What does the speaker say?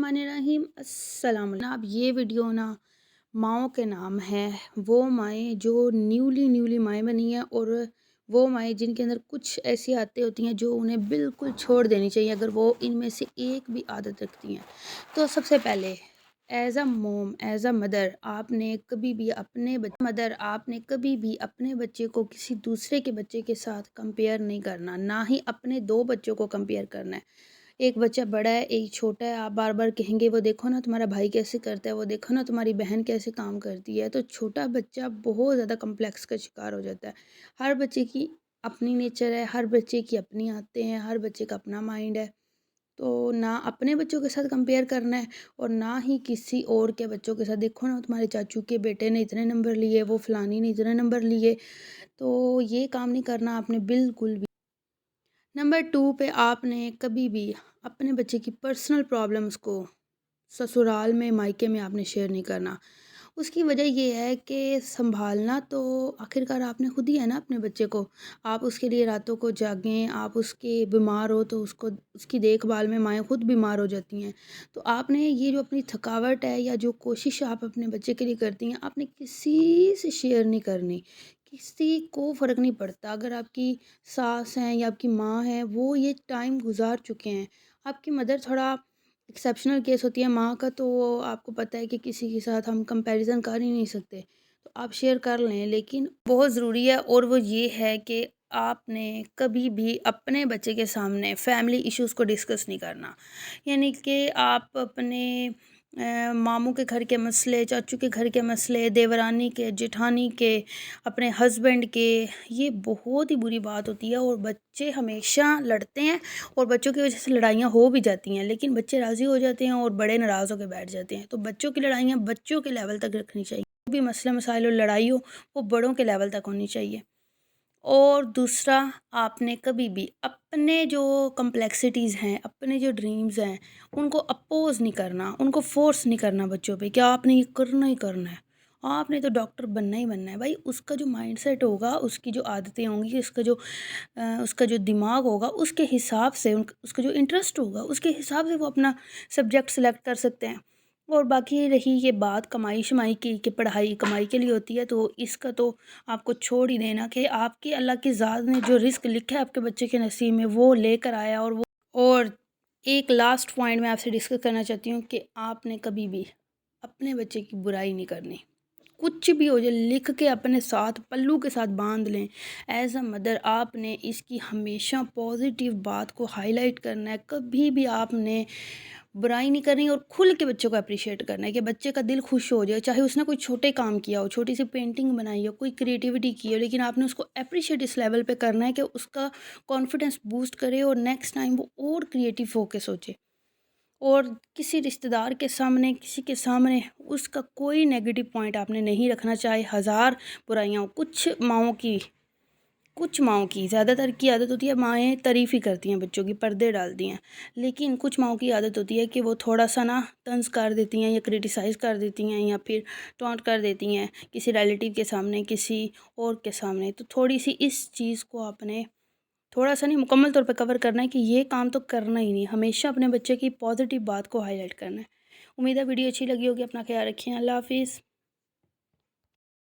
बिस्मिल्लाहिर्रहमानिर्रहीम अस्सलाम वालेकुम। अब ये वीडियो ना माँओं के नाम है। वो माएँ जो न्यूली माएँ बनी हैं और वो माएँ जिनके अंदर कुछ ऐसी आदतें होती हैं जो उन्हें बिल्कुल छोड़ देनी चाहिए अगर वो इनमें से एक भी आदत रखती हैं। तो सबसे पहले as a mom, as a mother आपने कभी भी अपने बच्चे को किसी दूसरे के बच्चे के साथ कंपेयर नहीं करना, ना ही अपने 2 बच्चों को कंपेयर करना है। एक बच्चा बड़ा है, एक छोटा है, आप बार-बार कहेंगे वो देखो ना तुम्हारा भाई कैसे करता है, वो देखो ना तुम्हारी बहन कैसे काम करती है, तो छोटा बच्चा बहुत ज़्यादा कॉम्प्लेक्स का शिकार हो जाता है। हर बच्चे की अपनी नेचर है, हर बच्चे की अपनी आदतें हैं, हर बच्चे का अपना माइंड है। तो ना अपने बच्चों के साथ कंपेयर करना है और ना ही किसी और के बच्चों के साथ। देखो ना तुम्हारे चाचू के बेटे ने इतने नंबर लिए, वो फलानी ने इतने नंबर लिए, तो ये काम नहीं करना आपने बिल्कुल भी। नंबर 2 पे आपने कभी भी अपने बच्चे की पर्सनल प्रॉब्लम्स को ससुराल में, मायके में आपने शेयर नहीं करना। उसकी वजह ये है कि सँभालना तो आखिरकार आपने खुद ही है ना अपने बच्चे को। आप उसके लिए रातों को जागें, आप उसके बीमार हो तो उसको उसकी देखभाल में माएँ खुद बीमार हो जाती हैं। तो आपने ये जो अपनी थकावट है या जो कोशिश आप अपने बच्चे के लिए करती हैं, आपने किसी से शेयर नहीं करनी। किसी को फ़र्क नहीं पड़ता अगर आपकी सास हैं या आपकी माँ हैं, वो ये टाइम गुज़ार चुके हैं। आपकी मदर थोड़ा एक्सेप्शनल केस होती है, माँ का तो आपको पता है कि किसी के साथ हम कंपैरिज़न कर ही नहीं सकते। तो आप शेयर कर लें, लेकिन बहुत ज़रूरी है और वो ये है कि आपने कभी भी अपने बच्चे के सामने फैमिली इश्यूज़ को डिस्कस नहीं करना। यानी कि आप अपने मामू के घर के मसले, चाचू के घर के मसले, देवरानी के, जेठानी के, अपने हस्बैंड के, ये बहुत ही बुरी बात होती है और बच्चे हमेशा लड़ते हैं और बच्चों की वजह से लड़ाइयाँ हो भी जाती हैं, लेकिन बच्चे राज़ी हो जाते हैं और बड़े नाराज़ होकर बैठ जाते हैं। तो बच्चों की लड़ाइयाँ बच्चों के लेवल तक रखनी चाहिए। जो भी मसले मसाइल और लड़ाई हो, वो बड़ों के लेवल तक होनी चाहिए। और दूसरा, आपने कभी भी अपने जो कॉम्प्लेक्सिटीज़ हैं, अपने जो ड्रीम्स हैं, उनको अपोज़ नहीं करना, उनको फ़ोर्स नहीं करना बच्चों पे कि आपने ये करना ही करना है। आपने तो डॉक्टर बनना ही बनना है। भाई उसका जो माइंडसेट होगा, उसकी जो आदतें होंगी, उसका जो दिमाग होगा, उसके हिसाब से उसका जो इंटरेस्ट होगा, उसके हिसाब से वो अपना सब्जेक्ट सेलेक्ट कर सकते हैं। और बाकी रही ये बात कमाई-शमाई की कि पढ़ाई कमाई के लिए होती है, तो इसका तो आपको छोड़ ही देना कि आपकी अल्लाह की ज़ात ने जो रिज़्क लिखा है आपके बच्चे के नसीब में, वो लेकर आया। और एक लास्ट पॉइंट मैं आपसे डिस्कस करना चाहती हूँ कि आपने कभी भी अपने बच्चे की बुराई नहीं करनी। कुछ भी हो जाए, लिख के अपने साथ पल्लू के साथ बांध लें। एज़ अ मदर आपने इसकी हमेशा पॉजिटिव बात को हाईलाइट करना है। कभी भी आपने बुराई नहीं करनी और खुल के बच्चों को अप्रिशिएट करना है कि बच्चे का दिल खुश हो जाए। चाहे उसने कोई छोटे काम किया हो, छोटी सी पेंटिंग बनाई हो, कोई क्रिएटिविटी की हो, लेकिन आपने उसको अप्रिशिएट इस लेवल पे करना है कि उसका कॉन्फिडेंस बूस्ट करे और नेक्स्ट टाइम वो और क्रिएटिव होके सोचे। और किसी रिश्तेदार के सामने, किसी के सामने उसका कोई नेगेटिव पॉइंट आपने नहीं रखना, चाहे हज़ार बुराइयाँ हों। कुछ माँओं की ज़्यादातर की आदत होती है, माएँ तारीफ़ ही करती हैं बच्चों की, पर्दे डालती हैं। लेकिन कुछ माँओं की आदत होती है कि वो थोड़ा-सा ना तंज़ कर देती हैं या क्रिटिसाइज़ कर देती हैं या फिर टॉन्ट कर देती हैं किसी रिलेटिव के सामने, किसी और के सामने। तो थोड़ी-सी इस चीज़ को आपने थोड़ा-सा नहीं, मुकम्मल तौर पे कवर करना है कि ये काम तो करना ही नहीं। हमेशा अपने बच्चे की पॉज़िटिव बात को हाइलाइट करना है। उम्मीद है वीडियो अच्छी लगी होगी। अपना ख़्याल रखें। अल्लाह हाफ़िज़।